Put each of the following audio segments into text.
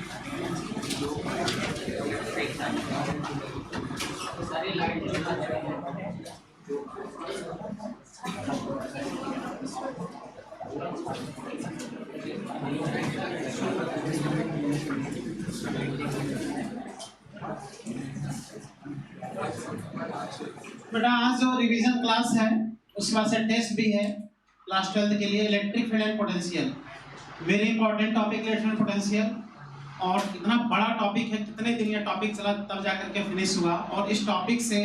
बेटा आज जो रिवीजन क्लास है उसके बाद से टेस्ट भी है क्लास 12 के लिए, electric field and potential, very important topic electric potential. और इतना बड़ा टॉपिक है, कितने दिन ये टॉपिक चला तब जाकर के फिनिश हुआ। और इस टॉपिक से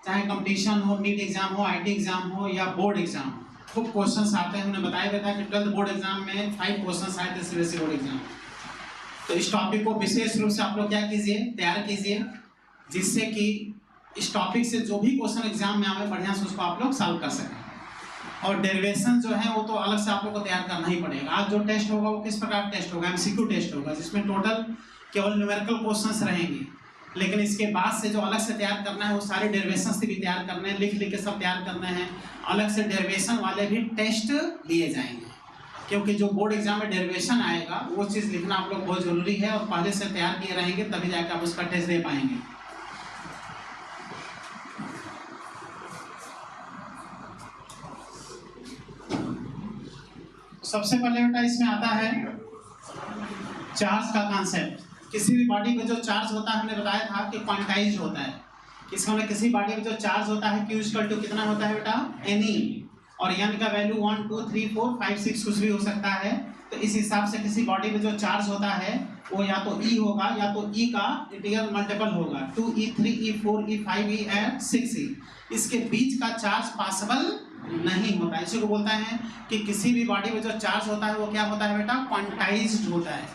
चाहे कंपटीशन हो, नीट एग्जाम हो, आईटी एग्जाम हो या बोर्ड एग्जाम, खूब क्वेश्चंस आते हैं। हमने बताया था कि 12th बोर्ड एग्जाम में 5 क्वेश्चंस आए थे सीबीएसई बोर्ड एग्जाम। तो इस टॉपिक को विशेष रूप से आप लोग क्या कीजिए, तैयार कीजिए, जिससे कि इस टॉपिक से जो भी क्वेश्चन एग्जाम में आवे बढ़िया से उसको आप लोग सॉल्व कर सकें। और डेरिवेशन जो है वो तो अलग से आप लोग को तैयार करना ही पड़ेगा। आज जो टेस्ट होगा वो किस प्रकार टेस्ट होगा, एमसीक्यू टेस्ट होगा, जिसमें टोटल केवल न्यूमेरिकल क्वेश्चंस रहेंगे। लेकिन इसके बाद से जो अलग से तैयार करना है वो सारे डेरिवेशन से भी तैयार करने हैं, लिख लिख के सब तैयार करने हैं। अलग से डेरिवेशन वाले भी टेस्ट लिए जाएंगे, क्योंकि जो बोर्ड एग्जाम में डेरिवेशन आएगा वो चीज़ लिखना आप लोग बहुत जरूरी है। और पहले से तैयार किए रहेंगे तभी जाकर आप उसका टेस्ट दे पाएंगे। सबसे पहले बेटा इसमें आता है चार्ज का कॉन्सेप्ट। किसी भी बॉडी पे जो चार्ज होता है हमने बताया था कि क्वांटाइज्ड होता है। इसका मतलब किसी बॉडी पे जो चार्ज होता है Q = कितना होता है बेटा, Ne, और n का वैल्यू 1 2 3 4 5 6 कुछ भी हो सकता है। तो इस हिसाब से किसी बॉडी पे जो चार्ज होता है वो या तो E होगा या तो E का इंटीग्रल मल्टीपल होगा, 2E 3E 4E 5E and 6E। इसके बीच का चार्ज पॉसिबल नहीं होता है। इसी को बोलता है कि किसी भी बॉडी में जो चार्ज होता है वो क्या होता है बेटा, क्वांटाइज्ड होता है।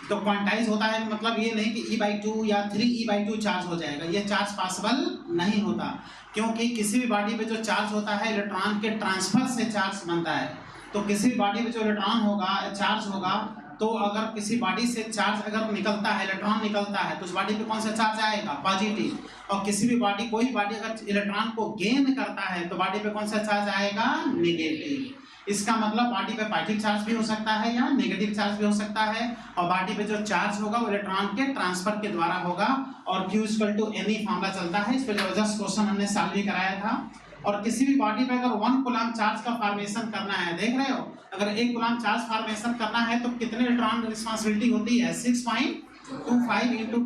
तो क्वांटाइज होता है मतलब ये नहीं कि E/2 या 3E/2 चार्ज हो जाएगा, ये चार्ज पॉसिबल नहीं होता। क्योंकि किसी भी बॉडी में जो चार्ज होता है इलेक्ट्रॉन के ट्रांसफर से चार्ज बनता है। तो किसी भी बॉडी में जो इलेक्ट्रॉन होगा, चार्ज होगा, तो अगर किसी बॉडी से चार्ज अगर निकलता है, इलेक्ट्रॉन निकलता है, तो उस बॉडी पे कौन सा चार्ज आएगा, पॉजिटिव। और किसी भी बॉडी, कोई बॉडी अगर इलेक्ट्रॉन को गेन करता है तो बॉडी पे कौन सा चार्ज आएगा, नेगेटिव। इसका मतलब बॉडी पे पॉजिटिव चार्ज भी हो सकता है या नेगेटिव चार्ज भी हो सकता है। और बॉडी पे जो चार्ज होगा वो इलेक्ट्रॉन के ट्रांसफर के द्वारा होगा। और Q = Ne फॉर्मूला चलता है। इस पर जबरदस्त क्वेश्चन हमने सॉल्व भी कराया था। और किसी भी बॉडी पे अगर 1 कूलम चार्ज का फॉर्मेशन करना है, देख रहे हो, अगर 1 कूलम चार्ज फॉर्मेशन करना है तो कितने इलेक्ट्रॉन रिस्पांसिबिलिटी होती है, 6.25 ×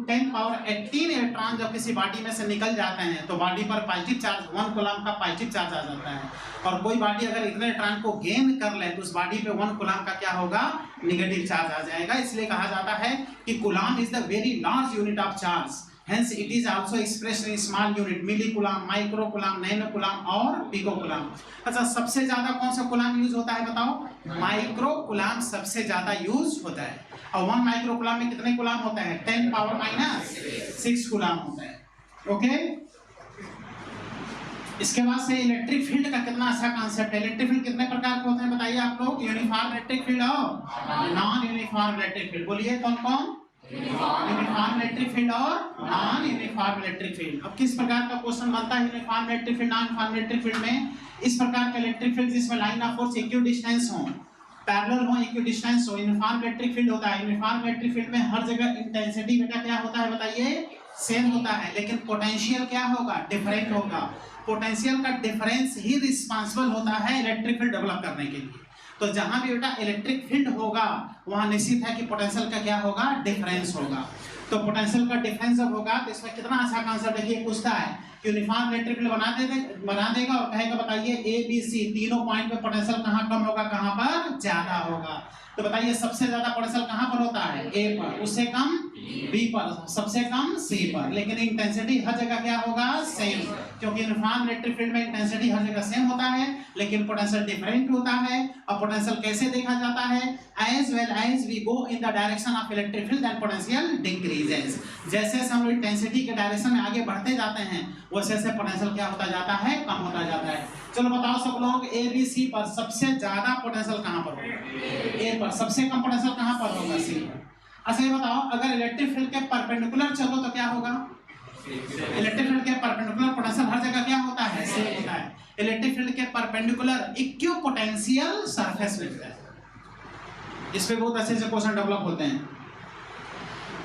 10⁻18 इलेक्ट्रॉन जब किसी बॉडी में से निकल जाते हैं तो बॉडी पर पॉजिटिव चार्ज, 1 कूलम का पॉजिटिव चार्ज आ जाता है। और कोई बॉडी अगर इतने इलेक्ट्रॉन को गेन कर ले तो उस बॉडी पे 1 कूलम का क्या होगा, नेगेटिव चार्ज आ जाएगा। इसलिए कहा जाता है कि coulomb is the very large unit of charge, hence it is also expressed in small unit, millicoulomb, microcoulomb, nanocoulomb और पिकोकूलम। अच्छा, सबसे ज्यादा कौन सा कूलम यूज होता है बताओ, माइक्रोकूलम सबसे ज्यादा यूज होता है। और 1 माइक्रोकूलम में कितने कूलम होता है, 10⁻⁻6 कूलम होता है। ओके, इसके बाद से इलेक्ट्रिक फील्ड का कितना अच्छा कॉन्सेप्ट है। इलेक्ट्रिक फील्ड कितने प्रकार के होते हैं बताइए आप लोग, यूनिफॉर्म इलेक्ट्रिक फील्ड और नॉन यूनिफॉर्म इलेक्ट्रिक फील्ड। बोलिए कौन कौन, यूनिफॉर्म इलेक्ट्रिक फील्ड और नॉन यूनिफॉर्म इलेक्ट्रिक फील्ड। अब किस प्रकार का क्वेश्चन बनता है uniform electric field, non uniform electric field में, इस प्रकार का इलेक्ट्रिक फील्ड जिसमें line of force equal distance हो, पैरेलल हो, इक्वल डिस्टेंस हो, यूनिफॉर्म इलेक्ट्रिक फील्ड होता है। यूनिफॉर्म इलेक्ट्रिक फील्ड में हर जगह इंटेंसिटी बेटा क्या होता है बताइए, सेम होता है, लेकिन पोटेंशियल क्या होगा, डिफरेंट होगा। पोटेंशियल का डिफरेंस ही रिस्पांसिबल होता है इलेक्ट्रिक फील्ड डेवलप करने के लिए। तो जहां भी बेटा इलेक्ट्रिक फील्ड होगा वहां निश्चित है कि पोटेंशियल का क्या होगा, डिफरेंस होगा। तो पोटेंशियल का डिफरेंस जब होगा तो इसमें कितना अच्छा कांसेप्ट है, ये पूछता है यूनिफॉर्म इलेक्ट्रिक फील्ड बना देगा और कहेगा बताइए A B C तीनों पॉइंट पे पोटेंशियल कहां कम होगा, कहां पर ज्यादा होगा। तो बताइए सबसे ज्यादा पोटेंशियल कहां पर होता है, A पर, उससे कम B पर, सबसे कम C पर। लेकिन इंटेंसिटी हर जगह क्या होगा, सेम, क्योंकि यूनिफॉर्म इलेक्ट्रिक फील्ड में इंटेंसिटी हर जगह सेम होता है लेकिन पोटेंशियल डिफरेंट होता है। और पोटेंशियल कैसे देखा जाता है, as well as we go in the direction of electric field then potential decreases. जैसे जैसे हम इंटेंसिटी के डायरेक्शन में आगे बढ़ते जाते हैं वैसे वैसे पोटेंशियल क्या होता जाता है, कम होता जाता है। चलो बताओ सब लोग, ए बी सी पर सबसे ज्यादा पोटेंशियल कहां पर होगा, ए पर, सबसे कम पोटेंशियल कहां पर होगा, सी पर। अच्छा ये बताओ अगर इलेक्ट्रिक फील्ड के परपेंडिकुलर चलो तो क्या होगा, इलेक्ट्रिक फील्ड के परपेंडिकुलर पोटेंशियल हर जगह क्या होता है, सेम होता है। इलेक्ट्रिक फील्ड के परपेंडिकुलर इक्विपोटेंशियल सरफेस मिलता है। इस पे बहुत अच्छे से क्वेश्चन डेवलप होते हैं।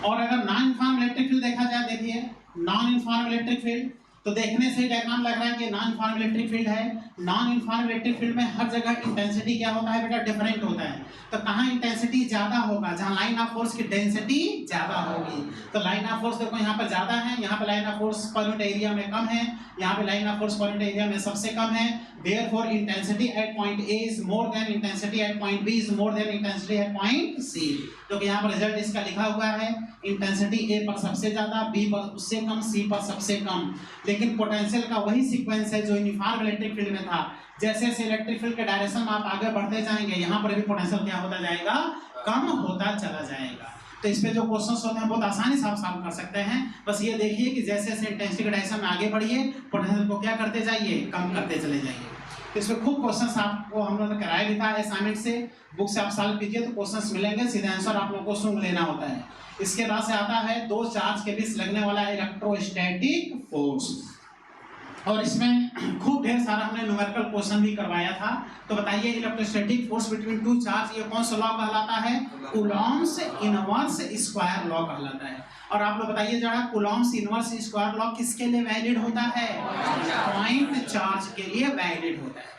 और अगर नॉन यूनिफॉर्म इलेक्ट्रिक फील्ड देखा जाए, देखिए नॉन यूनिफॉर्म इलेक्ट्रिक फील्ड, तो देखने से डायग्राम लग रहा है कि नॉन यूनिफॉर्म इलेक्ट्रिक फील्ड है। नॉन यूनिफॉर्म इलेक्ट्रिक फील्ड में हर जगह इंटेंसिटी क्या होता है बेटा, डिफरेंट होता है। तो कहाँ इंटेंसिटी ज्यादा होगा, जहाँ लाइन ऑफ फोर्स की डेंसिटी ज्यादा होगी। तो लाइन ऑफ फोर्स देखो यहाँ पर ज्यादा है, यहाँ पे लाइन ऑफ फोर्स पर यूनिट एरिया में कम है, यहाँ पे लाइन ऑफ फोर्स पर यूनिट एरिया में सबसे कम है। Therefore intensity at point A is more than intensity at point B is more than intensity at point C। तो यहाँ पर रिजल्ट इसका लिखा हुआ है, इंटेंसिटी A पर सबसे ज्यादा, B पर उससे कम, C पर सबसे कम। लेकिन पोटेंशियल का वही सीक्वेंस है जो यूनिफॉर्म इलेक्ट्रिक फील्ड में था। जैसे जैसे इलेक्ट्रिक फील्ड के डायरेक्शन में आप आगे बढ़ते जाएंगे, यहाँ पर भी पोटेंशियल क्या होता जाएगा, कम होता चला जाएगा। तो इस पे जो क्वेश्चंस होते हैं बहुत आसानी से आप सॉल्व कर सकते हैं। बस ये देखिए कि जैसे जैसे इंटेंसिटी के डायरेक्शन में आगे बढ़िए, पोटेंशियल को क्या करते जाइए, कम करते चले जाइए। तो इसमें खूब क्वेश्चंस आपको हम लोगों ने कराया भी था असाइनमेंट से, बुक से आप सॉल्व कीजिए तो क्वेश्चंस मिलेंगे, सीधा आंसर आप लोगों को सुन लेना होता है। इसके बाद से आता है दो चार्ज के बीच लगने वाला इलेक्ट्रोस्टैटिक फोर्स, और इसमें खूब ढेर सारा हमने न्यूमेरिकल क्वेश्चन भी करवाया था। तो बताइए electrostatic force between two charge, ये कौन सा लॉ कहलाता है, कूलॉम्स इनवर्स स्क्वायर लॉ कहलाता है। और आप लोग बताइए जरा, कूलॉम्स इनवर्स स्क्वायर लॉ किसके लिए वैलिड होता है, पॉइंट चार्ज के लिए वैलिड होता है।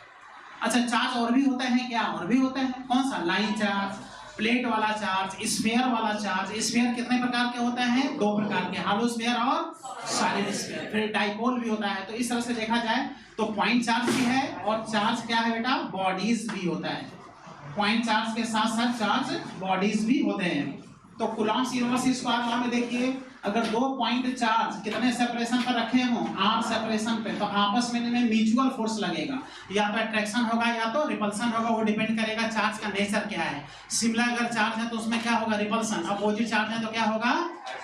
अच्छा, चार्ज और भी होते हैं क्या, और भी होते हैं, कौन सा, लाइन चार्ज, प्लेट वाला चार्ज, स्फीयर वाला चार्ज। स्फीयर कितने प्रकार के होते हैं, दो प्रकार के, हॉलो स्फीयर और सॉलिड स्फीयर। फिर डाइपोल भी होता है। तो इस तरह से देखा जाए तो पॉइंट चार्ज भी है, और चार्ज क्या है बेटा, बॉडीज भी होता है। पॉइंट चार्ज के साथ साथ चार्ज बॉडीज भी होते हैं। तो कूलॉम्स इनवर्स स्क्वायर लॉ में देखिए, अगर दो पॉइंट चार्ज कितने सेपरेशन पर रखे हों, r सेपरेशन पे, तो आपस में इनमें म्यूचुअल फोर्स लगेगा, या तो अट्रैक्शन होगा या तो रिपल्सन होगा, वो डिपेंड करेगा चार्ज का नेचर क्या है। सिमिलर अगर चार्ज है तो उसमें क्या होगा, रिपल्सन, अपोजिट चार्ज है तो क्या होगा,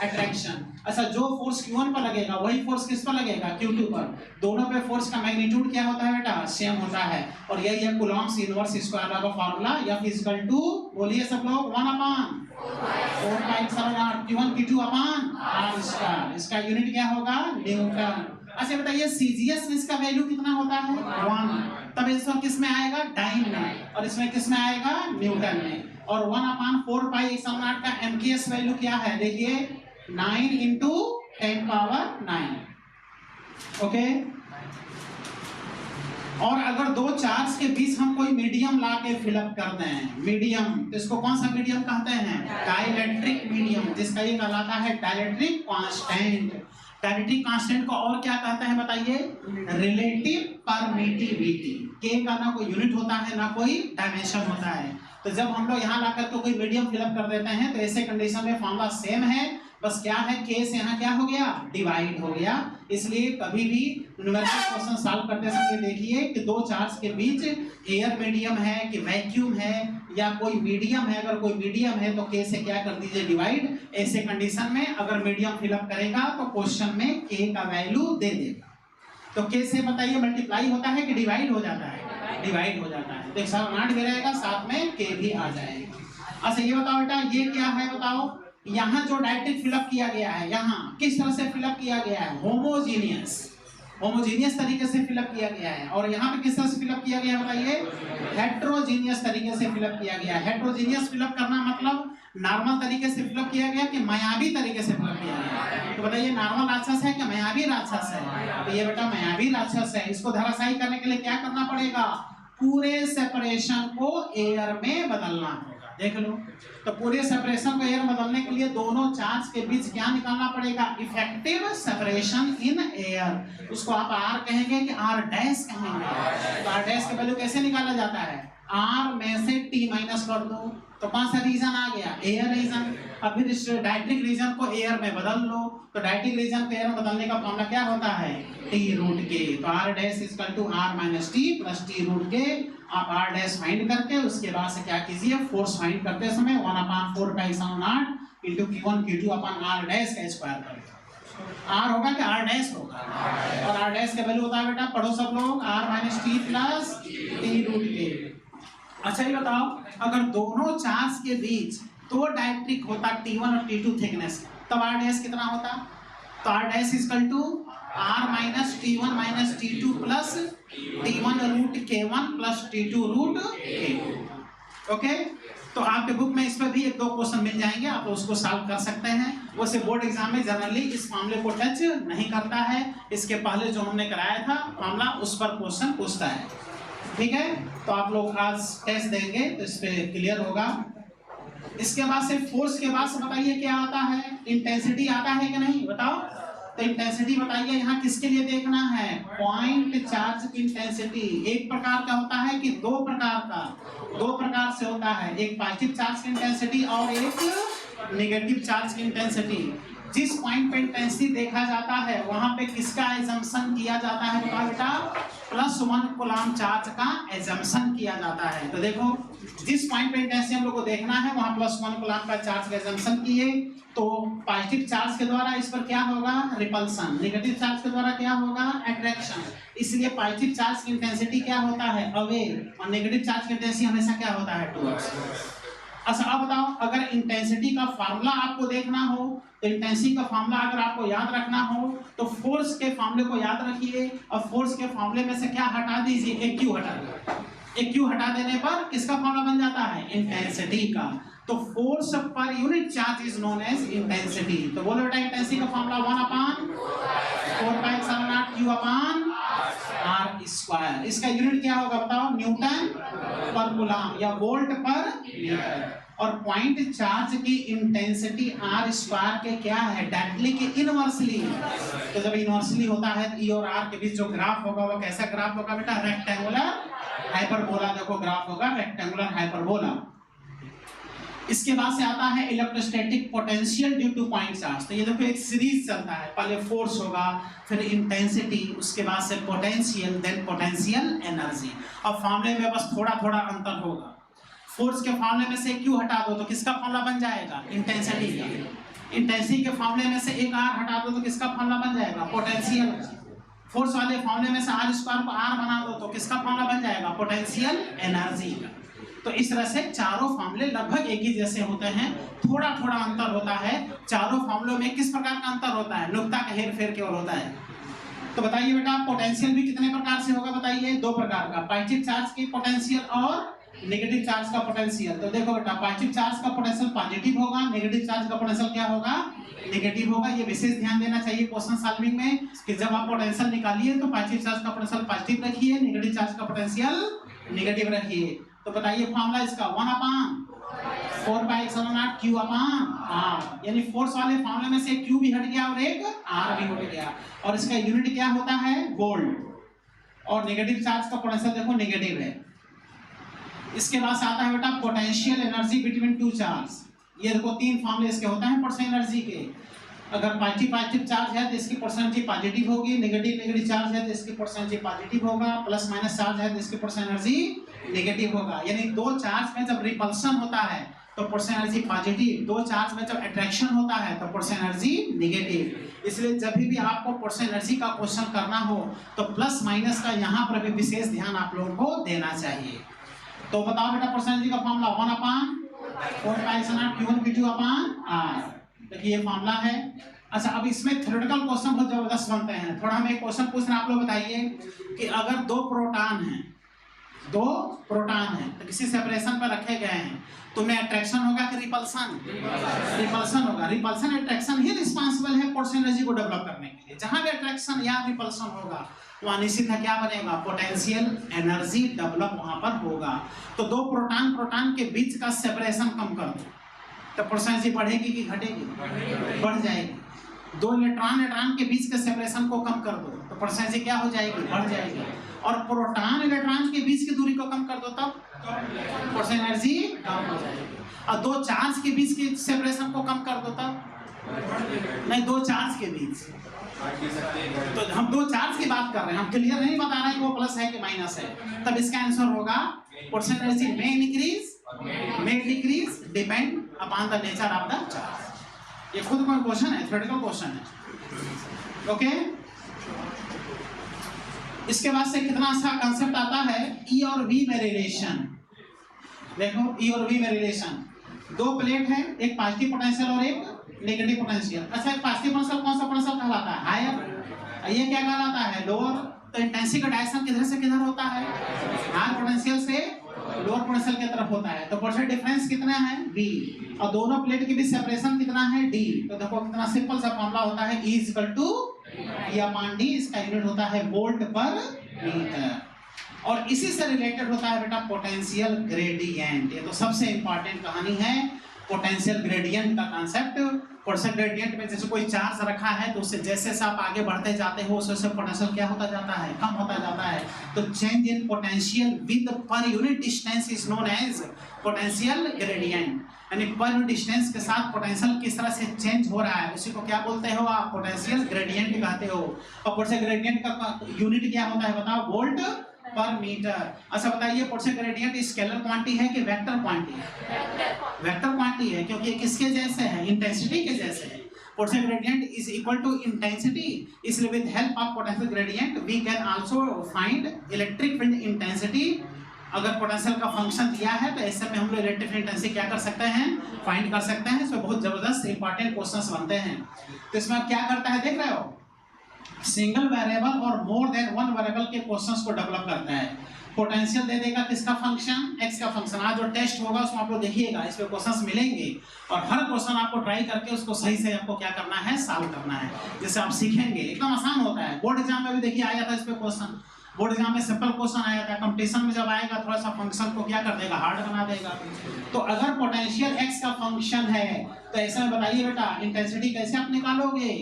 अट्रैक्शन। अच्छा, जो फोर्स Q1 पर लगेगा वही फोर्स किस पर लगेगा, Q2 पर। दोनों पे फोर्स का मैग्नीट्यूड क्या होता है बेटा, सेम होता है। और यही है कूलॉम्स इनवर्स स्क्वायर लॉ का फार्मूला, या फिजिकल टू, बोलिए सब लोग, 1/4π Q1 Q2 upon r square. इसका यूनिट क्या होगा, न्यूटन। अच्छा बताइए सीजीएस में इसका वैल्यू कितना होता है, 1। तब इसमें किस में आएगा, डाइन में, और इसमें किस में आएगा, न्यूटन में। और 1/4π का एमकेएस वैल्यू क्या है, देखिए 9 × 10⁹। ओके। और अगर दो चार्ज के बीच हम कोई मीडियम ला के फिलअप कर दें, मीडियम, तो इसको कौन सा मीडियम कहते हैं, डाइलेक्ट्रिक मीडियम, जिसका ये कहलाता है डाइलेक्ट्रिक कांस्टेंट। डाइलेक्ट्रिक कांस्टेंट को और क्या कहते हैं बताइए, रिलेटिव परमिटिविटी। के का ना कोई यूनिट होता है ना कोई डायमेंशन होता है। तो जब हम लोग यहाँ लाकर तो कोई मीडियम फिलअप कर देते हैं, तो ऐसे कंडीशन में फॉर्मूला सेम है, बस क्या है, के से यहाँ क्या हो गया, डिवाइड हो गया। इसलिए कभी भी न्यूमेरिकल क्वेश्चन सॉल्व करते समय देखिए कि दो चार्ज के बीच एयर मीडियम है कि वैक्यूम है या कोई मीडियम है। अगर कोई मीडियम है तो के से क्या कर दीजिए, डिवाइड। ऐसे कंडीशन में अगर मीडियम फिलअप करेगा तो क्वेश्चन में के का वैल्यू दे देगा। तो के से बताइए मल्टीप्लाई होता है कि डिवाइड हो जाता है, डिवाइड हो जाता है। तो 108 भी रहेगा, साथ में के भी आ जाएगा। अच्छा ये बताओ बेटा, ये क्या है बताओ, यहाँ जो डाइलेक्ट्रिक फिलअप किया गया है, यहाँ किस तरह से फिलअप किया गया है, होमोजीनियस, होमोजीनियस तरीके से फिलअप किया गया है। और यहाँ पे किस तरह से फिलअप किया गया है बताइए, हेट्रोजीनियस तरीके से फिलअप किया गया है। हेट्रोजीनियस फिलअप करना मतलब नॉर्मल तरीके से फिलअप किया गया कि मायावी तरीके से फिलअप किया गया। तो बताइए नॉर्मल राक्षस है कि मायावी राक्षस है, तो ये बेटा मायावी राक्षस है। इसको धराशायी करने के लिए क्या करना पड़ेगा, पूरे सेपरेशन को एयर में बदलना होगा। देख लो, तो पूरे सेपरेशन को एयर में बदलने के लिए दोनों चार्ज के बीच क्या निकालना पड़ेगा, इफेक्टिव सेपरेशन इन एयर। उसको आप आर कहेंगे कि आर डैश कहेंगे। तो आर डैश का वैल्यू कैसे निकाला जाता है, आर में से टी माइनस कर दो, तो कौन सा रीजन आ गया, एयर रीजन। अब फिर इस डाइलेक्ट्रिक रीजन को एयर में बदल लो, तो डाइलेक्ट्रिक रीजन को एयर में बदलने का फॉर्मूला क्या होता है, टी रूट के। तो R dash equal to R minus T plus T root K. आप आर डैश फाइंड करके उसके बाद से क्या कीजिए, फोर्स फाइंड करते समय 1/4π into Q1 Q2 upon R dash का स्क्वायर करें। आर होगा कि आर डैश होगा, और आर डैश का वैल्यू होता है बेटा, पढ़ो सब लोग, R minus T plus T root K. अच्छा ये बताओ, अगर दोनों चार्ज के बीच दो डाइलेक्ट्रिक होता T1 और T2 थिकनेस, तब आर डैश कितना होता, तो R dash equal to R minus T1 minus T2 plus T1 root K1 plus T2 root K2। Okay, तो आपके बुक में इस पर भी एक दो क्वेश्चन मिल जाएंगे, आप उसको सॉल्व कर सकते हैं। वैसे बोर्ड एग्जाम में जनरली इस मामले को टच नहीं करता है, इसके पहले जो हमने कराया था मामला उस पर क्वेश्चन पूछता है। ठीक है, तो आप लोग आज टेस्ट देंगे तो इस पे क्लियर होगा। इसके बाद से फोर्स के बाद से बताइए क्या आता है, इंटेंसिटी आता है कि नहीं बताओ। तो इंटेंसिटी बताइए यहाँ किसके लिए देखना है, पॉइंट चार्ज की इंटेंसिटी। एक प्रकार का होता है कि दो प्रकार से होता है, एक पॉजिटिव चार्ज की इंटेंसिटी और एक नेगेटिव चार्ज की इंटेंसिटी। जिस पॉइंट पे इंटेंसिटी देखा जाता है वहां पे किसका एजम्पशन किया जाता है बताओ बेटा, +1 कूलम चार्ज का एजम्पशन किया जाता है। तो देखो जिस पॉइंट पे इंटेंसिटी हम लोग को देखना है वहां +1 कूलम का चार्ज का एजम्पशन किए, तो पॉजिटिव चार्ज के द्वारा इस पर क्या होगा, रिपल्सन। नेगेटिव चार्ज के द्वारा क्या होगा, अट्रैक्शन। इसलिए पॉजिटिव चार्ज की इंटेंसिटी क्या होता है, अवे, और नेगेटिव चार्ज की इंटेंसिटी हमेशा क्या होता है, टुवर्ड्स। अच्छा अब बताओ, अगर इंटेंसिटी का फार्मूला आपको देखना हो तो इंटेंसिटी का फार्मूला अगर आपको याद रखना हो तो फोर्स के फार्मूले को याद रखिए और फोर्स के फार्मूले में से क्या हटा दीजिए, एक क्यू हटा दीजिए। एक क्यू हटा देने पर किसका फार्मूला बन जाता है, इंटेंसिटी का। तो फोर्स पर unit charge is known as intensity. तो बोलो बेटा इंटेंसिटी का फार्मूला 1/4πr/r²। इसका यूनिट क्या होगा बताओ, न्यूटन पर कूलम या वोल्ट पर मीटर। और पॉइंट चार्ज की इंटेंसिटी r² के क्या है, डायरेक्टली के इनवर्सली। तो जब इनवर्सली होता है तो E और R के बीच जो ग्राफ होगा वो कैसा ग्राफ होगा बेटा, रेक्टेंगुलर हाइपरबोला। देखो ग्राफ होगा रेक्टेंगुलर हाइपरबोला। इसके बाद से आता है electrostatic potential due two point charge. तो ये देखो एक सीरीज चलता है, पहले फोर्स होगा, फिर इंटेंसिटी, उसके बाद से पोटेंशियल, देन पोटेंशियल एनर्जी। अब फार्मूले में बस थोड़ा थोड़ा अंतर होगा। फोर्स के फार्मूले में से क्यू हटा दो तो किसका फार्मूला बन जाएगा, इंटेंसिटी का। इंटेंसिटी के फार्मूले में से एक आर हटा दो तो किसका फार्मूला बन जाएगा, पोटेंशियल। फोर्स वाले फार्मूले में से r² को r बना दो तो किसका फार्मूला बन जाएगा, पोटेंशियल एनर्जी का। तो इस तरह से चारों फार्मूले लगभग एक ही जैसे होते हैं, थोड़ा थोड़ा अंतर होता है। चारों फार्मूलों में किस प्रकार का अंतर होता है, नुक्ता का हेर फेर केवल होता है। तो बताइए बेटा पोटेंशियल भी कितने प्रकार से होगा, बताइए, दो प्रकार का, पॉजिटिव चार्ज की पोटेंशियल और नेगेटिव चार्ज का पोटेंशियल। तो देखो बेटा पॉजिटिव चार्ज का पोटेंशियल पॉजिटिव होगा, नेगेटिव चार्ज का पोटेंशियल क्या होगा, नेगेटिव होगा। ये विशेष ध्यान देना चाहिए क्वेश्चन सॉल्विंग में कि जब आप पोटेंशियल निकालिए तो पॉजिटिव चार्ज का पोटेंशियल पॉजिटिव रखिए, नेगेटिव चार्ज का पोटेंशियल नेगेटिव रखिए। तो बताइए फार्मूला इसका 1/4π/Q/r, यानी फोर्स वाले फार्मूले में से Q भी हट गया और एक R भी हट गया। और इसका यूनिट क्या होता है, वोल्ट। और नेगेटिव चार्ज का पोटेंशियल देखो नेगेटिव है। इसके बाद आता है बेटा potential energy between two charge. ये देखो तीन फार्मूले इसके होते हैं पोटेंशियल एनर्जी के। अगर पॉजिटिव चार्ज है तो इसकी पोटेंशियल पॉजिटिव होगी, नेगेटिव चार्ज है तो इसकी पोटेंशियल पॉजिटिव होगा, प्लस माइनस चार्ज है तो इसकी पोटेंशियल एनर्जी नेगेटिव होगा। यानी दो चार्ज में जब रिपल्सन होता है तो पोटेंशियल एनर्जी पॉजिटिव, दो चार्ज में जब अट्रैक्शन होता है तो पोटेंशियल एनर्जी नेगेटिव। इसलिए जब भी आपको पोटेंशियल एनर्जी का क्वेश्चन करना हो तो प्लस माइनस का यहाँ पर भी विशेष ध्यान आप लोगों को देना चाहिए। तो बताओ बेटा पोटेंशियल एनर्जी का फार्मूला 1/4π/Q1Q2/R। देखिए ये फार्मूला है। अच्छा अब इसमें थ्योरेटिकल क्वेश्चन बहुत जबरदस्त बनते हैं। थोड़ा हमें क्वेश्चन पूछना, आप लोग बताइए कि अगर दो प्रोटॉन हैं तो किसी सेपरेशन पर रखे गए हैं तो उनमें अट्रैक्शन होगा कि रिपल्सन, रिपल्सन होगा। रिपल्सन अट्रैक्शन ही रिस्पांसिबल है पोटेंशियल एनर्जी को डेवलप करने के लिए। जहां भी अट्रैक्शन या रिपल्सन होगा वहां निश्चित है क्या बनेगा, पोटेंशियल एनर्जी डेवलप वहां पर होगा। तो दो प्रोटॉन के बीच का सेपरेशन कम कर दो तो पोटेंशियल एनर्जी बढ़ेगी कि घटेगी, बढ़ जाएगी। दो इलेक्ट्रॉन के बीच के सेपरेशन को कम कर दो तो पोटेंशियल एनर्जी क्या हो जाएगी, बढ़ जाएगी। और प्रोटॉन इलेक्ट्रॉन के बीच की दूरी को कम कर दो तब पोटेंशियल एनर्जी कम हो जाएगी। और दो चार्ज के बीच की सेपरेशन को कम कर दो तब, नहीं दो चार्ज के बीच, तो हम दो चार्ज की बात कर रहे हैं, हम क्लियर नहीं बता रहे हैं कि वो प्लस है कि माइनस है। तब इसका आंसर होगा potential energy may increase may decrease depend upon the nature of the charge. ये खुद का क्वेश्चन है, थ्योरेटिकल क्वेश्चन है। ओके इसके बाद से कितना अच्छा कंसेप्ट आता है E और V में रिलेशन। देखो E और V में रिलेशन, दो प्लेट है, एक पॉजिटिव पोटेंशियल और एक नेगेटिव पोटेंशियल। अच्छा एक पॉजिटिव पोटेंशियल कौन सा पोटेंशियल कहलाता है, हायर। ये क्या कहलाता है, लोअर। तो इंटेंसिटी का डायरेक्शन किधर से किधर होता है, हायर पोटेंशियल से लोअर पोटेंशियल की तरफ होता है, तो पोटेंशियल डिफरेंस कितना है V, और दोनों प्लेट के बीच सेपरेशन कितना है D। तो देखो कितना सिंपल सा फॉर्मूला होता है, E equal to E upon D, इसका यूनिट होता है वोल्ट पर मीटर। और इसी से रिलेटेड होता है बेटा पोटेंशियल ग्रेडियंट। ये तो सबसे इंपॉर्टेंट कहानी है पोटेंशियल ग्रेडियंट का कॉन्सेप्ट। पोटेंशियल ग्रेडियंट में जैसे कोई चार्ज रखा है तो उससे जैसे जैसे आप आगे बढ़ते जाते हो उससे पोटेंशियल क्या होता जाता है, कम होता जाता है। तो change in potential with per unit distance is known as potential gradient. यानी पर यूनिट डिस्टेंस के साथ पोटेंशियल किस तरह से चेंज हो रहा है उसी को क्या बोलते हो आप, पोटेंशियल ग्रेडियंट कहते हो। और पोटेंशियल ग्रेडियंट का यूनिट क्या होता है बताओ, वोल्ट पर मीटर। अच्छा बताइए पोटेंशियल ग्रेडियंट स्केलर क्वांटिटी है कि वेक्टर क्वांटिटी है? वेक्टर क्वांटिटी है, क्योंकि ये किसके जैसे है, इंटेंसिटी के जैसे है। Potential gradient is equal to intensity, इसलिए with help of potential gradient we can also find electric field intensity. अगर पोटेंशियल का फंक्शन दिया है तो ऐसे में हम लोग इलेक्ट्रिक फील्ड इंटेंसिटी क्या कर सकते हैं, फाइंड कर सकते हैं। इसमें बहुत जबरदस्त इंपॉर्टेंट क्वेश्चंस बनते हैं। तो इसमें क्या करता है देख रहे हो, सिंगल वेरिएबल और मोर देन वन वेरिएबल के क्वेश्चंस को डेवलप करता है। पोटेंशियल दे देगा किसका फंक्शन, x का फंक्शन। आज जो टेस्ट होगा उसमें आप लोग देखिएगा, इस पे क्वेश्चंस मिलेंगे और हर क्वेश्चन आपको ट्राई करके उसको सही से आपको क्या करना है, सॉल्व करना है। जैसे आप सीखेंगे एकदम आसान होता है। बोर्ड एग्जाम में भी देखिए आया था इस पे क्वेश्चन, बोर्ड एग्जाम में सिंपल क्वेश्चन आया था। कंपटीशन में जब आएगा थोड़ा सा फंक्शन को क्या कर देगा, हार्ड बना देगा। तो अगर पोटेंशियल x का फंक्शन है तो ऐसे में बताइए बेटा इंटेंसिटी कैसे आप निकालोगे,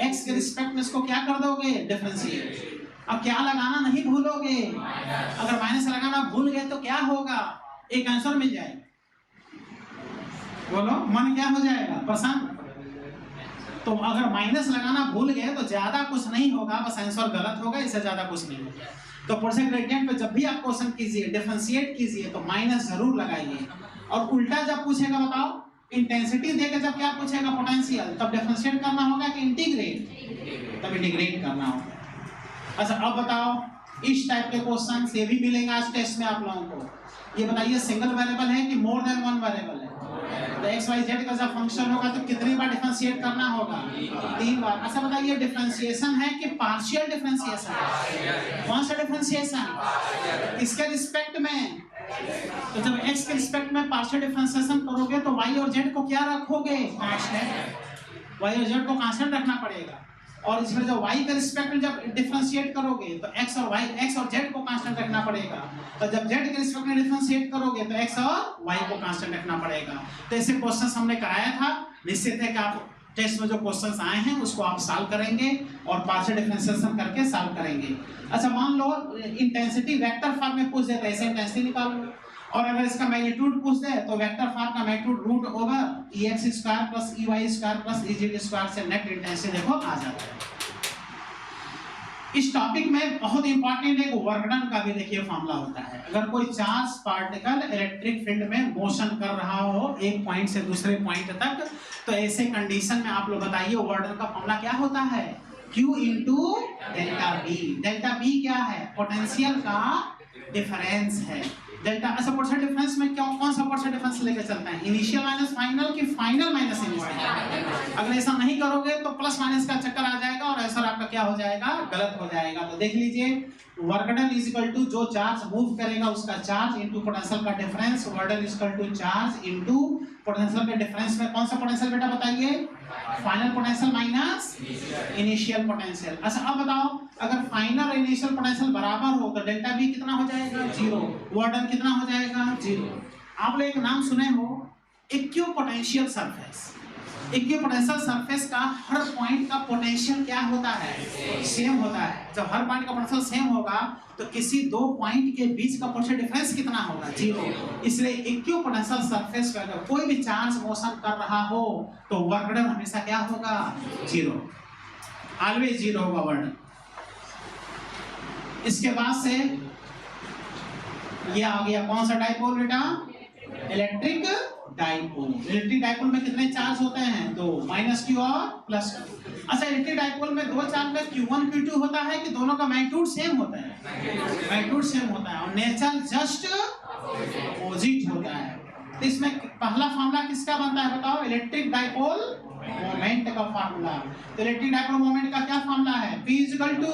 x के रिस्पेक्ट में इसको क्या कर दोगे, डिफरेंशिएट। अब क्या लगाना नहीं भूलोगे, अगर माइनस लगाना भूल गए तो क्या होगा, एक आंसर मिल जाएगा। बोलो मन क्या हो जाएगा, प्रसन्न। तो अगर माइनस लगाना भूल गए तो ज्यादा कुछ नहीं होगा, बस आंसर गलत होगा, इससे ज्यादा कुछ नहीं होगा। तो पोटेंशियल ग्रेडियंट पे जब भी आप क्वेश्चन कीजिए, डिफरेंशिएट कीजिए तो माइनस जरूर लगाइए। और उल्टा जब पूछेगा बताओ, इंटेंसिटी देके जब क्या पूछेगा पोटेंशियल, तब डिफरेंशिएट करना होगा कि इंटीग्रेट, तब इंटीग्रेट करना होगा। अच्छा अब बताओ इस टाइप के क्वेश्चन ये भी मिलेंगे आज टेस्ट में आप लोगों को। ये बताइए सिंगल वेरिएबल है कि मोर देन वन वेरिएबल है। तो एक्स वाई जेड का जब फंक्शन होगा तो कितनी बार डिफरेंशिएट करना होगा, 3 बार। अच्छा बताइए डिफरेंशिएशन है कि पार्शियल डिफरेंशिएशन है, कौन सा डिफरेंशिएशन, इसके रिस्पेक्ट में। तो जब x के रिस्पेक्ट में पार्शियल डिफरेंशिएशन करोगे तो y और z को क्या रखोगे, कांस्टेंट। y और z को कांस्टेंट रखना पड़ेगा। और इसमें जब y के रिस्पेक्ट में जब डिफरेंशिएट करोगे तो x और z को कांस्टेंट रखना पड़ेगा। तो जब z के रिस्पेक्ट में डिफरेंशिएट करोगे तो x और y को कांस्टेंट रखना पड़ेगा। तो ऐसे क्वेश्चंस हमने कराया था। निश्चित है कि आप टेस्ट में जो क्वेश्चंस आए हैं उसको आप सॉल्व करेंगे और पार्शियल डिफरेंशिएशन करके सॉल्व करेंगे। अच्छा मान लो इंटेंसिटी वेक्टर फॉर्म में पूछ देता है, ऐसे इंटेंसिटी निकालो। और अगर इसका मैग्नीट्यूड पूछ दे तो वेक्टर फॉर्म का magnitude root over ex square plus ey square plus ez square से नेट इंटेंसिटी देखो आ जाता है। इस टॉपिक में बहुत इंपॉर्टेंट एक वर्क डन का भी देखिए फॉर्मूला होता है। अगर कोई चार्ज पार्टिकल इलेक्ट्रिक फील्ड में मोशन कर रहा हो एक पॉइंट से दूसरे पॉइंट तक, तो ऐसे कंडीशन में आप लोग बताइए वर्क डन का फॉर्मूला क्या होता है, Q into delta B. Delta B क्या है, पोटेंशियल का डिफरेंस है। डेल्टा अच्छा पोटेंशियल डिफरेंस में क्या, कौन सा पोटेंशियल डिफरेंस लेकर चलते हैं, इनिशियल माइनस फाइनल कि फाइनल माइनस इनिशियल। अगर ऐसा नहीं करोगे तो प्लस माइनस का चक्कर आ जाएगा और आंसर आपका क्या हो जाएगा, गलत हो जाएगा। तो देख लीजिए work done is equal to जो चार्ज मूव करेगा उसका चार्ज इनटू पोटेंशियल का difference. Work done is equal to charge into potential के डिफरेंस में कौन सा पोटेंशियल बेटा बताइए, final potential minus initial potential. अच्छा अब बताओ अगर फाइनल और इनिशियल पोटेंशियल बराबर हो तो डेल्टा बी कितना हो जाएगा, 0। वर्क डन कितना हो जाएगा, 0। आप लोग एक नाम सुने हो इक्विपोटेंशियल सरफेस। इक्विपोटेंशियल सरफेस का हर पॉइंट का पोटेंशियल क्या होता है, सेम होता है। जब हर पॉइंट का पोटेंशियल सेम होगा तो किसी दो पॉइंट के बीच का पोटेंशियल डिफरेंस कितना होगा, 0। इसलिए इक्विपोटेंशियल सरफेस पे अगर कोई भी चार्ज मोशन कर रहा हो तो वर्क डन हमेशा क्या होगा, 0, ऑलवेज 0 होगा वर्क डन। इसके बाद से ये आ गया कौन सा डाइपोल बेटा, इलेक्ट्रिक डाइपोल। इलेक्ट्रिक डाइपोल में कितने चार्ज होते हैं, 2, माइनस क्यू और प्लस क्यू। अच्छा इलेक्ट्रिक डाइपोल में दो चार्ज में Q1 Q2 होता है कि दोनों का मैग्नीट्यूड सेम होता है, मैग्नीट्यूड सेम होता है और नेचर जस्ट अपोजिट होता है। तो इसमें पहला फार्मूला किसका बनता है बताओ, इलेक्ट्रिक डाइपोल मोमेंट का फार्मूला। तो इलेक्ट्रिक डाइपोल मोमेंट का क्या फार्मूला है, P इक्वल टू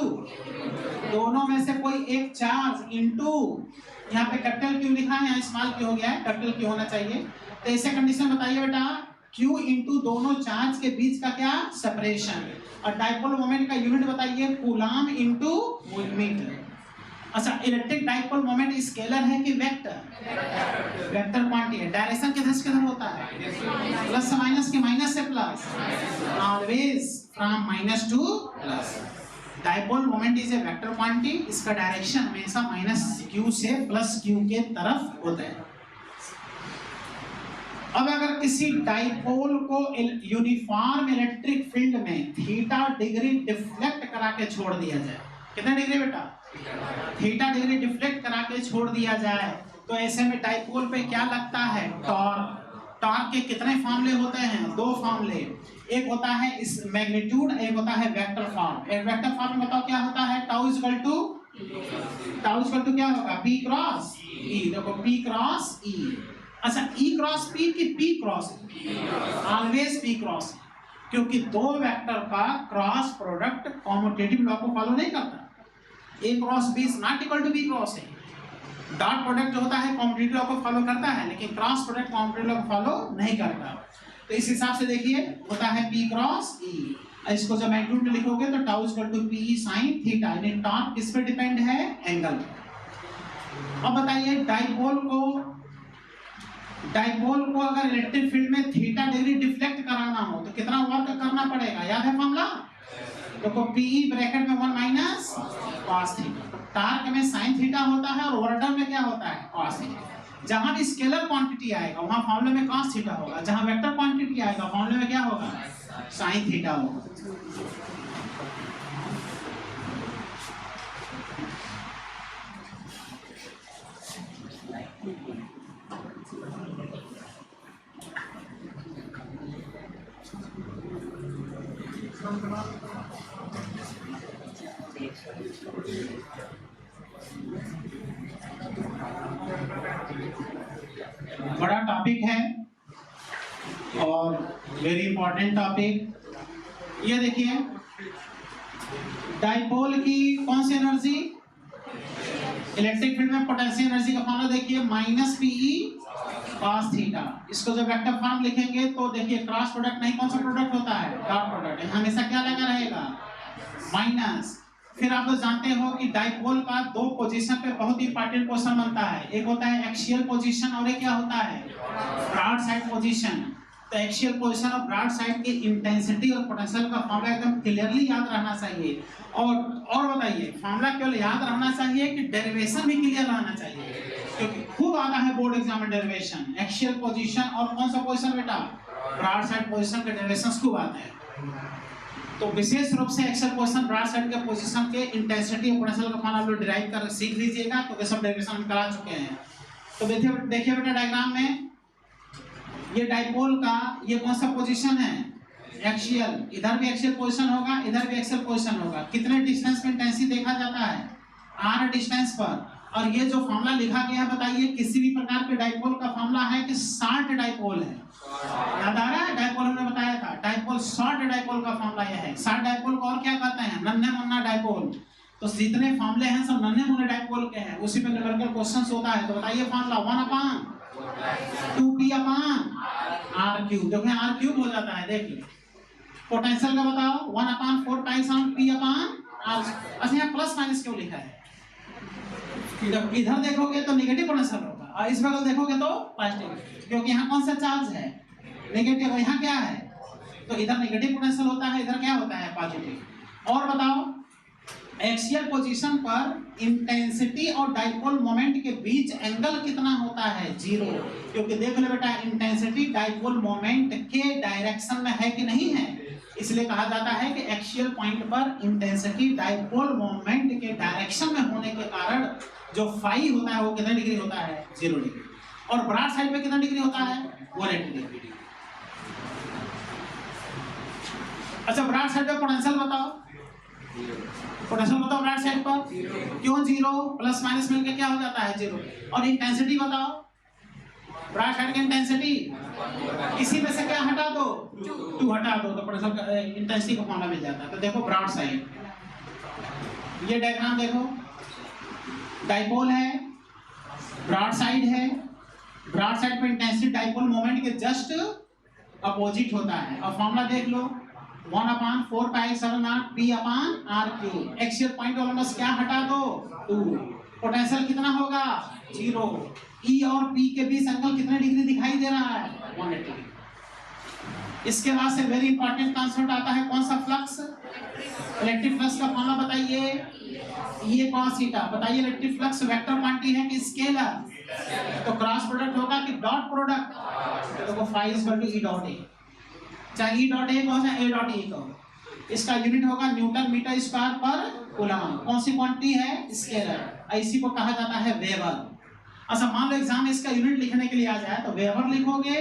दोनों में से कोई एक चार्ज इनटू यहाँ पे कैपिटल क्यू लिखा है, यहाँ स्मॉल क्यू हो गया है, कैपिटल क्यू होना चाहिए। तो ऐसे कंडीशन बताइए बेटा, क्यू इंटू दोनों चार्ज के बीच का क्या सेपरेशन, और डाइपोल मोमेंट का यूनिट बताइए कूलम इंटू मीटर। अच्छा, इलेक्ट्रिक डाइपोल मोमेंट स्केलर है कि वेक्टर? वेक्टर क्वांटिटी है। डायरेक्शन किधर से किधर होता है? प्लस से माइनस के माइनस से plus, always from minus two plus. Dipole moment is a vector quantity, इसका डायरेक्शन हमेशा माइनस क्यू से प्लस क्यू के तरफ होता है। अब अगर किसी डाइपोल को यूनिफॉर्म इलेक्ट्रिक फील्ड में थीटा डिग्री डिफ्लेक्ट करा के छोड़ दिया जाए, कितना डिग्री बेटा? थीटा डिग्री डिफ्लेक्ट करा के छोड़ दिया जाए, तो ऐसे में डाइपोल पे क्या लगता है? टॉर्क। टॉर्क के कितने फॉर्मूले होते हैं? दो फॉर्मूले, एक होता है इस मैग्नीट्यूड, एक होता है वेक्टर फॉर्म। एक वेक्टर फॉर्म में बताओ क्या होता है? टाउ इक्वल टू क्या होगा? P cross E. देखो पी क्रॉस ई। अच्छा, ई क्रॉस पी कि P cross? Always P cross, क्योंकि दो वेक्टर का क्रॉस प्रोडक्ट कॉम्यूटेटिव लॉ को फॉलो नहीं करता। A cross B is not equal to B cross A. Dot product जो होता है कॉम्यूटेटिव लॉ को फॉलो करता है, लेकिन क्रॉस प्रोडक्ट कॉम्यूटेटिव लॉ को फॉलो नहीं करता। तो इस हिसाब से देखिए होता है पी क्रॉस ई। इसको जब मैग्नीट्यूड लिखोगे तो tau equal to P sine theta, यानी टॉर्क किस पे डिपेंड है? एंगल। अब बताइए डाइपोल को अगर इलेक्ट्रिक फील्ड में थीटा डिग्री डिफ्लेक्ट कराना हो तो कितना वर्क करना पड़ेगा? याद है फॉर्मूला? देखो पीई ब्रैकेट में 1 माइनस cos थीटा, टार्क में sin थीटा होता है और वर्डन में क्या होता है? cos theta. जहां भी स्केलर क्वांटिटी आएगा वहां फॉर्मूले में cos थीटा होगा, जहां वेक्टर क्वांटिटी आएगा फॉर्मूले में क्या होगा? sin थीटा होगा। बड़ा टॉपिक है और वेरी इंपॉर्टेंट टॉपिक। ये देखिए डाइपोल की कौन सी एनर्जी? इलेक्ट्रिक फील्ड में पोटेंशियल एनर्जी का फॉर्मूला देखिए माइनस पीई cos थीटा। इसको जब वेक्टर फॉर्म लिखेंगे तो देखिए क्रॉस प्रोडक्ट नहीं, कौन सा प्रोडक्ट होता है? Dot product. हमेशा क्या लगा रहेगा? माइनस। फिर आप लोग जानते हो कि डाइपोल का दो पोजीशन पे बहुत ही इंपॉर्टेंट क्वेश्चन बनता है, एक होता है एक्सियल पोजीशन और एक क्या होता है? Broad side position. तो एक्सियल पोजीशन और ब्रॉड साइड की इंटेंसिटी और पोटेंशियल का फॉर्मूला एकदम क्लियरली याद रहना चाहिए। और बताइए फॉर्मूला केवल याद रहना चाहिए कि डेरिवेशन भी क्लियर रहना चाहिए, क्योंकि खूब आता है बोर्ड एग्जाम में डेरिवेशन। एक्सियल पोजीशन और कौन सा पोजीशन बेटा? ब्रॉड साइड पोजीशन के डेरिवेशंस खूब आते हैं। तो विशेष रूप से एक्सियल पोजीशन ब्रॉड साइड के पोजीशन के इंटेंसिटी और पोटेंशियल का फॉर्मूला आप लोग डिराइव कर सीख लीजिएगा, तो सब डेरिवेशन हम करा चुके हैं। तो देखिए बेटा डायग्राम में ये डाइपोल का ये कौन सा पोजीशन है? एक्सियल। इधर भी एक्सियल पोजीशन होगा, इधर भी एक्सियल पोजीशन होगा। कितने डिस्टेंस पे इंटेंसिटी देखा जाता है? r डिस्टेंस पर। और ये जो फॉर्मूला लिखा गया है बताइए किसी भी प्रकार के डाइपोल का फॉर्मूला है कि शॉर्ट डाइपोल है? याद आ रहा है? डाइपोल हमने बताया था, डाइपोल शॉर्ट डाइपोल का फॉर्मूला यह है। शॉर्ट डाइपोल को और क्या कहते हैं? नन्हे मुन्ना डाइपोल। तो जितने फॉर्मूले हैं सब नन्हे मुन्ने डाइपोल के हैं, उसी पे न्यूमेरिकल क्वेश्चंस होता है। तो बताइए फॉर्मूला 1/2p/r³। देखो यहाँ r³ हो जाता है, देखिए। पोटेंशियल का बताओ 1/4π/p/r। अच्छा यहाँ प्लस माइनस क्यों लिखा है? इधर देखोगे तो नेगेटिव पोटेंशियल होगा और इस बगल देखोगे तो पॉजिटिव, क्योंकि यहाँ कौन सा चार्ज है? नेगेटिव। यहाँ क्या है? तो इधर नेगेटिव पोटेंशियल होता है, इधर क्या होता है? पॉजिटिव। और बताओ एक्सियल पोजीशन पर इंटेंसिटी और डाइपोल मोमेंट के बीच एंगल कितना होता है? 0। क्योंकि देख लो बेटा इंटेंसिटी डाइपोल मोमेंट के डायरेक्शन में है कि नहीं है, इसलिए कहा जाता है कि एक्सियल पॉइंट पर इंटेंसिटी डाइपोल मोमेंट के डायरेक्शन में होने के कारण जो फाई होता है वो कितने डिग्री होता है? 0 डिग्री। और ब्रॉड साइड पे कितना डिग्री होता है? 180 डिग्री। अच्छा ब्रॉड साइड पे पोटेंशियल बताओ, पोटेंशियल बताओ ब्रॉड साइड पर। क्यों 0? प्लस माइनस मिलकर क्या हो जाता है? 0। और इंटेंसिटी बताओ, ब्रॉड साइड की इंटेंसिटी इसी में से क्या हटा दो? 2 हटा दो तो पोटेंशियल इंटेंसिटी का फॉर्मूला मिल जाता है। तो देखो ब्रॉड साइड, ये डायग्राम देखो, डाइपोल है, ब्रॉड साइड है, ब्रॉड साइड पे इंटेंसिटी डाइपोल मोमेंट के जस्ट अपोजिट होता है। और फॉर्मूला देख लो 1/4πε0 P/r3। एक्सियल पॉइंट ऑलमोस्ट क्या हटा दो 2। पोटेंशियल कितना होगा 0। E और P के बीच एंगल कितने डिग्री दिखाई दे रहा है 180। इसके बाद से वेरी इंपॉर्टेंट कॉन्सेप्ट आता है कौन सा फ्लक्स, इलेक्ट्रिक फ्लक्स का फॉर्मूला बताइए, ये cos थीटा। बताइए इलेक्ट्रिक फ्लक्स वेक्टर क्वांटिटी है कि स्केलर, तो क्रॉस प्रोडक्ट होगा कि डॉट प्रोडक्ट, तो देखो phi = E डॉट ए, चाहे E डॉट ए हो चाहे A डॉट E हो, इसका यूनिट होगा न्यूटन मीटर स्क्वायर पर कूलम। कौन सी क्वांटिटी है स्केलर, इसी को कहा जाता है वेबर। अच्छा मान लो एग्जाम में इसका यूनिट लिखने के लिए आ जाए तो वेबर लिखोगे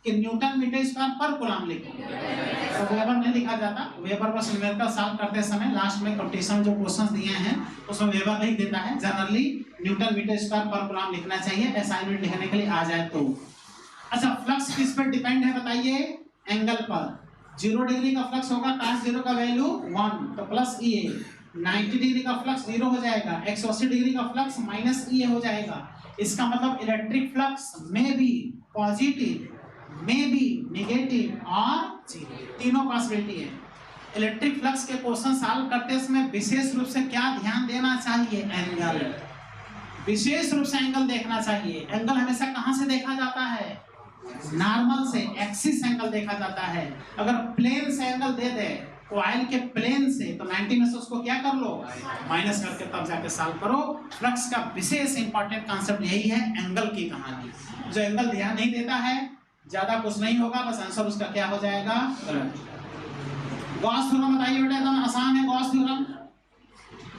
कि न्यूटन मीटर स्क्वायर पर कूलम लिखोगे, तो वेबर नहीं लिखा जाता। वेबर बस न्यूमेरिकल सॉल्व करते समय लास्ट में कंपटीशन जो क्वेश्चंस दिए हैं उसमें वेबर नहीं देता है, जनरली न्यूटन मीटर स्क्वायर पर कूलम लिखना चाहिए असाइनमेंट लिखने के लिए आ जाए तो। अच्छा फ्लक्स किस पर डिपेंड है बताइए, एंगल पर। 0 डिग्री का फ्लक्स होगा cos 0 का वैल्यू 1 तो प्लस E A, 90 डिग्री का फ्लक्स 0 हो जाएगा, 180 डिग्री का फ्लक्स माइनस E A हो जाएगा। इसका मतलब इलेक्ट्रिक फ्लक्स में भी पॉजिटिव, में भी नेगेटिव और जीरो, तीनों पॉसिबिलिटी है। इलेक्ट्रिक फ्लक्स के क्वेश्चन सॉल्व करते समय विशेष रूप से क्या ध्यान देना चाहिए, एंगल, विशेष रूप से एंगल देखना चाहिए। एंगल हमेशा कहां से देखा जाता है, नॉर्मल से, एक्सिस एंगल देखा जाता है। अगर प्लेन से एंगल दे दे कॉइल के प्लेन से तो 90 में से उसको क्या कर लो माइनस करके तब जाके सॉल्व करो। फ्लक्स का विशेष इंपॉर्टेंट कॉन्सेप्ट यही है, एंगल की कहानी। जो एंगल ध्यान नहीं देता है ज्यादा कुछ नहीं होगा, बस आंसर उसका क्या हो जाएगा गलत। गॉस थ्योरम बताइए बेटा, एकदम आसान है गॉस थ्योरम।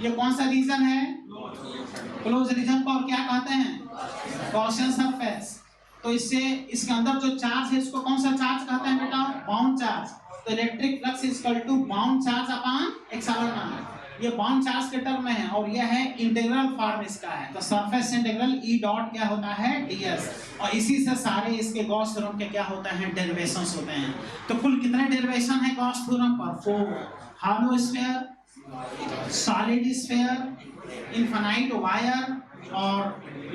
ये कौन सा रीजन है, क्लोज रीजन को और क्या कहते हैं गॉसियन सरफेस। तो इससे इसके अंदर जो चार्ज है इसको कौन सा चार्ज कहते हैं बेटा, बाउंड चार्ज। तो electric flux equal to bound charge upon epsilon naught, ये बाउंड चार्ज के टर्म में है और ये है इंटीग्रल फॉर्म इसका है। तो सरफेस इंटीग्रल E डॉट क्या होता है ds, और इसी से सारे इसके गॉस थ्योरम के क्या होता है डेरिवेशंस होते हैं। तो कुल कितने डेरिवेशन है गॉस थ्योरम पर, 4। Hollow sphere, solid sphere, infinite wire और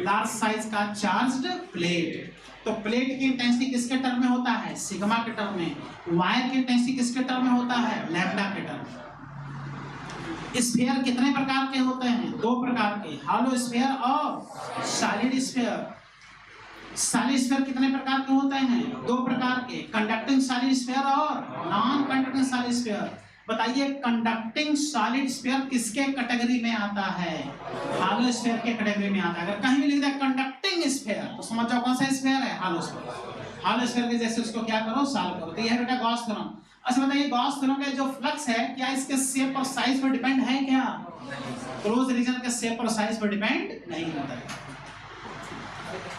लार्ज साइज का चार्ज्ड प्लेट। तो प्लेट की इंटेंसिटी किसके टर्म में होता है, सिग्मा के टर्म में। वायर की इंटेंसिटी किसके टर्म में होता है, लैम्डा के टर्म में। स्फीयर कितने प्रकार के होते हैं, 2 प्रकार के, हॉलो स्फीयर और सॉलिड स्फीयर। सॉलिड स्फीयर कितने प्रकार के होते हैं, 2 प्रकार के, कंडक्टिंग सॉलिड स्फीयर और नॉन कंडक्टिंग सॉलिड स्फीयर। बताइए कंडक्टिंग सॉलिड स्फीयर किसके कैटेगरी में आता है, हॉलो स्फीयर के कैटेगरी में आता है। अगर कहीं भी लिख दे कंडक्टिंग स्फीयर तो समझ जाओ कौन सा स्फीयर है, हॉलो स्फीयर। हॉलो स्फीयर के जैसे उसको क्या करो सॉल्व करो। तो यह है बेटा गॉस थ्योरम। अच्छा बताइए गॉस थ्योरम का जो फ्लक्स है क्या इसके शेप और साइज पर डिपेंड है क्या, क्लोज रीजन के शेप और साइज पर डिपेंड नहीं होता है।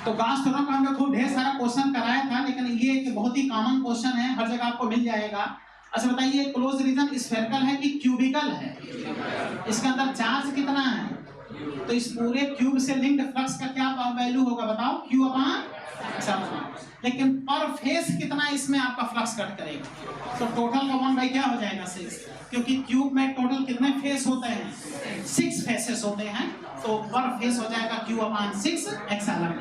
तो गॉस थ्योरम का हमने खूब ढेर सारा क्वेश्चन कराया था, लेकिन ये एक बहुत ही कॉमन क्वेश्चन है, हर जगह आपको मिल जाएगा। अच्छा बताइए क्लोज रीजन स्फेरिकल है कि क्यूबिकल है, इसके अंदर चार्ज कितना है, तो इस पूरे क्यूब से लिंक्ड फ्लक्स का क्या वैल्यू होगा बताओ, Q अपॉन एप्सिलॉन। लेकिन पर फेस कितना इसमें आपका फ्लक्स कट करेगा, तो टोटल का 1 बाई क्या हो जाएगा 6, क्योंकि क्यूब में टोटल कितने फेस होते हैं, 6 फेसेस होते हैं, तो पर फेस हो जाएगा Q अपॉन 6 एप्सिलॉन।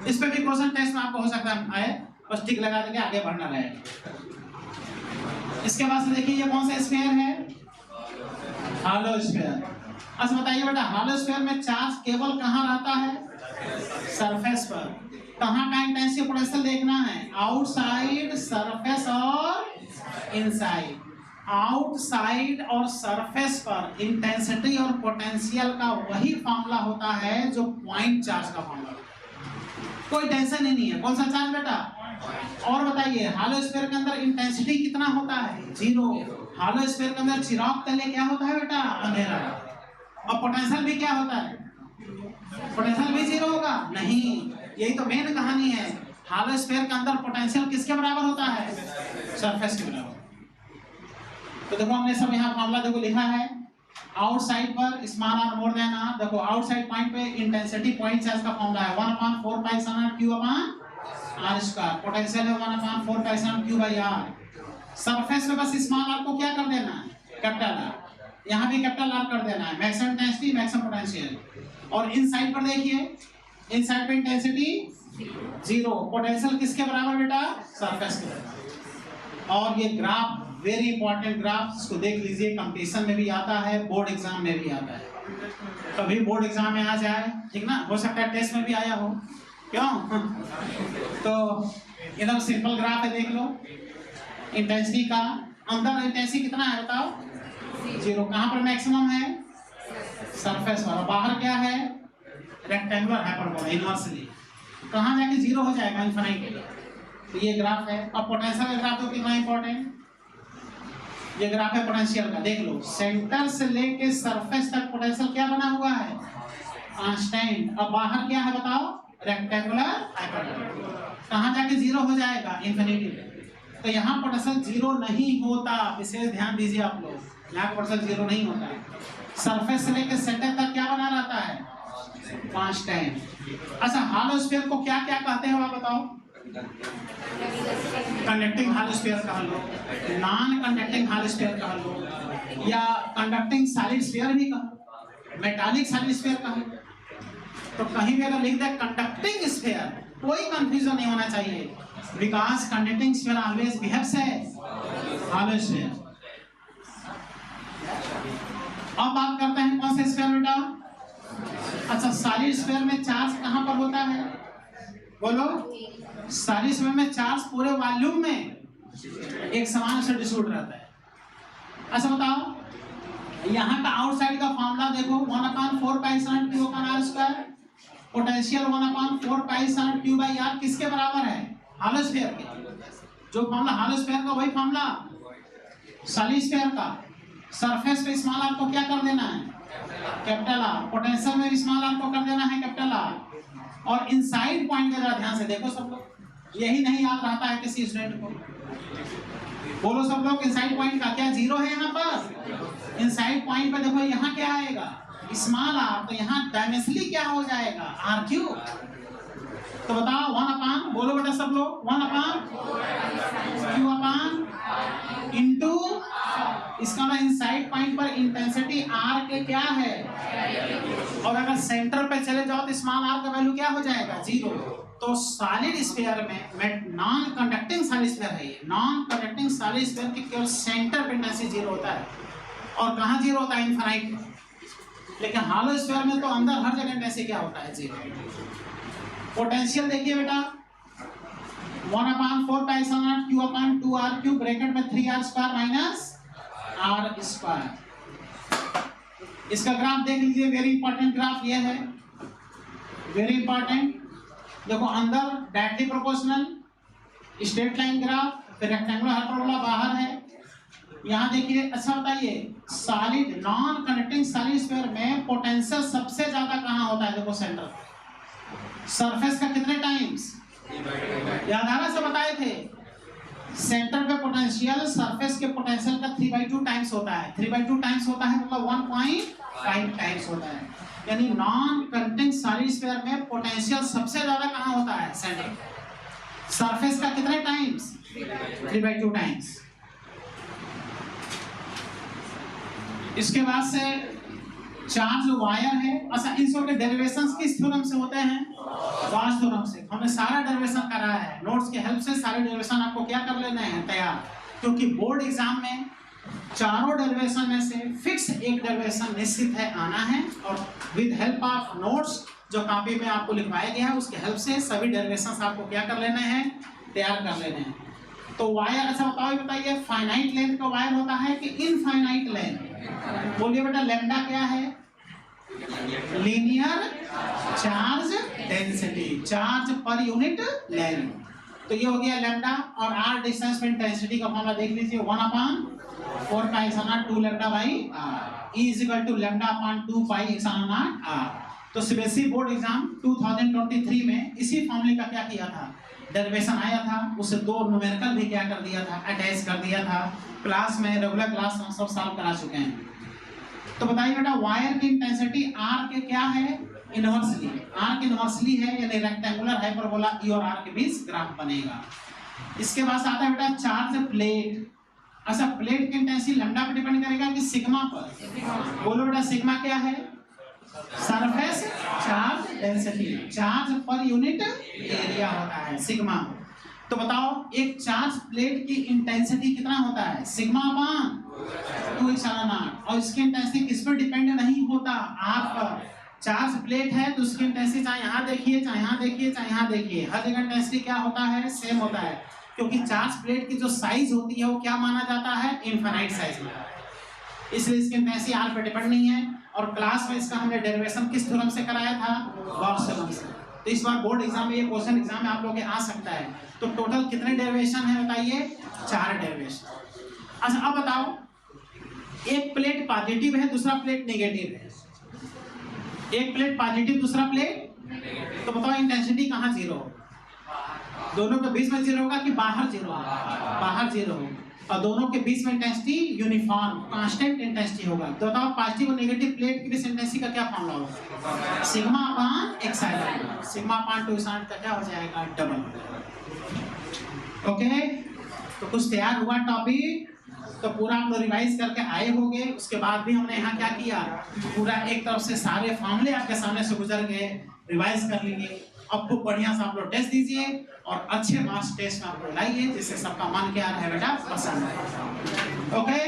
इस पे भी क्वेश्चन टेस्ट में आपको हो सकता है आए, बस टिक लगा देके आगे बढ़ना रहेगा। इसके बाद से देखिए ये कौन सा स्फीयर है, हॉलो स्फीयर। अच्छा बताइए बेटा हॉलो स्फीयर में चार्ज केवल कहाँ रहता है, सरफेस पर। कहाँ का इंटेंसिटी पोटेंशियल देखना है, आउटसाइड, सरफेस और इनसाइड। आउटसाइड और सरफेस पर इंटेंसिटी और पोटेंशियल का वही फॉर्मूला होता है जो पॉइंट चार्ज का फॉर्मूला। कोई टेंशन ही नहीं है, कौन सा चार्ज बेटा। और बताइए हॉलो स्फीयर के अंदर इंटेंसिटी कितना होता है, 0। हॉलो स्फीयर के अंदर चिराग तले क्या होता है बेटा, अंधेरा। और पोटेंशियल भी क्या होता है, पोटेंशियल भी 0 होगा नहीं, यही तो मेन कहानी है। हॉलो स्फीयर के अंदर पोटेंशियल किसके बराबर होता है, सरफेस के बराबर। तो देखो हमने सब यहाँ फॉर्मूला देखो लिखा है, आउटसाइड पर small R more than R. देखो आउटसाइड पॉइंट पे इंटेंसिटी पॉइंट चार्ज का फॉर्मूला है 1/4πε0 Q upon r square. Potential है 1/4πε0 Q बाई r। सरफेस पे बस स्मॉल आर को क्या कर देना है, कैपिटल आर, यहाँ भी कैपिटल आर कर देना है, मैक्सिमम इंटेंसिटी मैक्सिमम पोटेंशियल। और इन साइड पर देखिए इनसाइड पे इंटेंसिटी 0, पोटेंशियल किसके बराबर बेटा? सरफेस के बराबर। और ये ग्राफ वेरी इंपॉर्टेंट ग्राफ, इसको देख लीजिए, कंपटीशन में भी आता है, बोर्ड एग्जाम में भी आता है, कभी बोर्ड एग्जाम में आ जाए, ठीक ना, हो सकता है टेस्ट में भी आया हो, क्यों? तो एकदम सिंपल ग्राफ है, देख लो। इंटेंसिटी का अंदर इंटेंसिटी कितना है बताओ? 0। कहाँ पर मैक्सिमम है? सरफेस वाला। बाहर क्या है? Rectangular hyperbola inversely. कहाँ जाके 0 हो जाएगा? इनफाइनाइट। तो ये ग्राफ है। अब पोटेंशियल का ग्राफ तो कितना इंपॉर्टेंट, ये ग्राफ है पोटेंशियल का, देख लो। सेंटर से लेके सरफेस तक पोटेंशियल क्या बना हुआ है? कांस्टेंट। अब बाहर क्या है बताओ? Rectangular hyperbola. कहाँ जाके 0 हो जाएगा? इनफिनिटी पे। तो यहाँ पोटेंशियल 0 नहीं होता, विशेष ध्यान दीजिए आप लोग, यहाँ पोटेंशियल 0 नहीं होता। सरफेस से लेके सेंटर तक क्या बना रहता है? कांस्टेंट। अच्छा, हॉलो स्फीयर को क्या क्या कहते हैं आप बताओ? कंडक्टिंग हॉलो स्फीयर कह लो, नॉन कंडक्टिंग हॉलो स्फीयर कह लो, या कंडक्टिंग सॉलिड स्फीयर भी कहो, मेटालिक सॉलिड स्फीयर कहो। तो कहीं भी अगर लिख दे कंडक्टिंग स्फीयर, कोई कंफ्यूजन नहीं होना चाहिए, because conducting sphere always behaves as hollow sphere. अब बात करते हैं कौन से स्फीयर बेटा? अच्छा, सॉलिड स्फीयर में चार्ज कहां पर होता है? बोलो। सॉलिड स्फीयर में चार्ज पूरे वॉल्यूम में एक समान से डिस्ट्रीब्यूट रहता है। अच्छा बताओ, यहाँ का आउटसाइड का फॉर्मूला देखो, 1/4 पाई sin q का r square. Potential 1/4 pi sin q by r किसके बराबर है? हॉलो स्फीयर के। जो फॉर्मूला हॉलो स्फीयर का वही फॉर्मूला सॉलिड स्फीयर का। सरफेस पे स्मॉल r को क्या कर देना है? Capital R। पोटेंशियल में स्मॉल r को कर देना है कैपिटल R। और इनसाइड पॉइंट का जरा ध्यान से देखो सब लोग, यही नहीं याद रहता है किसी स्टूडेंट को। बोलो सब लोग, इनसाइड पॉइंट का क्या 0 है यहाँ पर? इनसाइड पॉइंट पे देखो, यहाँ क्या आएगा? Small r। तो यहाँ डायमेंशनली क्या हो जाएगा? r3। तो बताओ 1/, बोलो बेटा सब लोग, 1/q/, इंटू इसका मतलब इनसाइड पॉइंट पर इंटेंसिटी r के क्या है? और अगर सेंटर पे चले जाओ तो स्मॉल r का वैल्यू क्या हो जाएगा? 0। तो सॉलिड स्फीयर में नॉन कंडक्टिंग सॉलिड स्फीयर है ये, नॉन कंडक्टिंग सॉलिड स्फीयर की केवल सेंटर पे इंटेंसिटी 0 होता है। और कहाँ 0 होता है? इनफाइनाइट। लेकिन हॉलो स्फीयर में तो अंदर हर जगह इंटेंसिटी क्या होता है? 0। पोटेंशियल देखिए बेटा, 1/4 पाई sin q/2r3 ब्रैकेट में 3r square minus r square. इसका ग्राफ देख लीजिए, वेरी इंपॉर्टेंट ग्राफ ये है, वेरी इंपॉर्टेंट। देखो अंदर directly proportional straight line graph, फिर रेक्टेंगुलर हाइपरबोला बाहर है। यहाँ देखिए, अच्छा बताइए, solid non conducting solid sphere में पोटेंशियल सबसे ज्यादा कहाँ होता है? देखो सेंटर, सरफेस का कितने टाइम्स? याद आ रहा से बताए थे, सेंटर पे पोटेंशियल सरफेस के पोटेंशियल का 3/2 टाइम्स होता है। 3/2 टाइम्स होता है मतलब 1.5 टाइम्स होता है। यानी नॉन कंडक्टिंग सॉलिड स्फीयर में पोटेंशियल सबसे ज्यादा कहाँ होता है? सेंटर। सरफेस का कितने टाइम्स? 3/2 टाइम्स। इसके बाद से चार्ज वायर है। अच्छा, इन सब के डेरिवेशंस किस थ्योरम से होते हैं? गॉस थ्योरम से। हमने सारा डेरिवेशन कराया है, नोट्स के हेल्प से सारे डेरिवेशन आपको क्या कर लेने हैं? तैयार। क्योंकि बोर्ड एग्जाम में चारों डेरिवेशन में से फिक्स एक डेरिवेशन निश्चित है आना है, और विद हेल्प ऑफ नोट्स जो कॉपी में आपको लिखवाया गया है उसके हेल्प से सभी डेरिवेशंस आपको क्या कर लेने हैं? तैयार कर लेने हैं। तो वायर, अच्छा बताइए, फाइनाइट लेंथ का वायर होता है कि इनफाइनाइट लेंथ? बोलिए बेटा, लैम्डा क्या है? Linear charge density, charge per unit length. तो ये हो गया लैम्डा। और r डिस्टेंस में इंटेंसिटी का फॉर्मूला देख लीजिए, 1/4 pi epsilon 2 lambda by r E = λ/2 pi epsilon r। तो सीबीएसई बोर्ड एग्जाम 2023 में इसी फॉर्मूले का क्या किया था? डेरिवेशन आया था, उसे 2 न्यूमेरिकल भी क्या कर दिया था? अटैच कर दिया था। क्लास में, रेगुलर क्लास में सब सॉल्व करा चुके हैं। तो बताइए बेटा, वायर की इंटेंसिटी r के क्या है? इनवर्सली। r की इनवर्सली है, यानी रेक्टेंगुलर हाइपरबोला E और r के बीच ग्राफ बनेगा। इसके बाद आता है बेटा चार्ज प्लेट। अच्छा, प्लेट की इंटेंसिटी लैम्डा पर डिपेंड करेगा कि सिग्मा पर? बोलो बेटा, सिग्मा क्या है? Surface charge density, charge per unit area होता है सिग्मा। तो बताओ एक चार्ज प्लेट की इंटेंसिटी कितना होता है? सिग्मा अपान 2x/0। और इसकी इंटेंसिटी किस पर डिपेंड नहीं होता? आप चार्ज प्लेट है तो उसकी इंटेंसिटी चाहे यहाँ देखिए, चाहे यहाँ देखिए, चाहे यहाँ देखिए, हर जगह इंटेंसिटी क्या होता है? सेम होता है। क्योंकि चार्ज प्लेट की जो साइज होती है वो क्या माना जाता है? इनफाइनाइट साइज में, इसलिए इसकी इंटेंसिटी आर पे डिपेंड नहीं है। और क्लास में इसका हमने डेरिवेशन किस थ्योरम से कराया था? गॉस थ्योरम से। तो इस बार बोर्ड एग्जाम में ये क्वेश्चन एग्जाम में आप लोगों के आ सकता है। तो टोटल कितने डेरिवेशन है बताइए? 4 डेरिवेशन। अच्छा अब बताओ, एक प्लेट पॉजिटिव है, दूसरा प्लेट नेगेटिव है। एक प्लेट पॉजिटिव, दूसरा प्लेट, तो बताओ इंटेंसिटी कहाँ जीरो होगा? दोनों के बीच में जीरो होगा कि बाहर जीरो होगा? बाहर जीरो होगा। और दोनों के बीच में इंटेंसिटी यूनिफॉर्म कांस्टेंट इंटेंसिटी होगा। तो बताओ पॉजिटिव और नेगेटिव प्लेट के बीच इंटेंसिटी का क्या फॉर्मूला होगा? सिग्मा अपान एप्सिलॉन। सिग्मा अपान 2 का क्या हो जाएगा? डबल। ओके, तो कुछ तैयार हुआ टॉपिक? तो पूरा हम लोग रिवाइज करके आए होंगे। उसके बाद भी हमने यहाँ क्या किया? पूरा एक तरफ से सारे फॉर्मूले आपके सामने से गुजर गए, रिवाइज कर लिए। अब खूब बढ़िया से आप लोग टेस्ट दीजिए और अच्छे मार्क्स टेस्ट में आप लोग लाइए, जिससे सबका मन क्या रहे बेटा? पसंद है। ओके।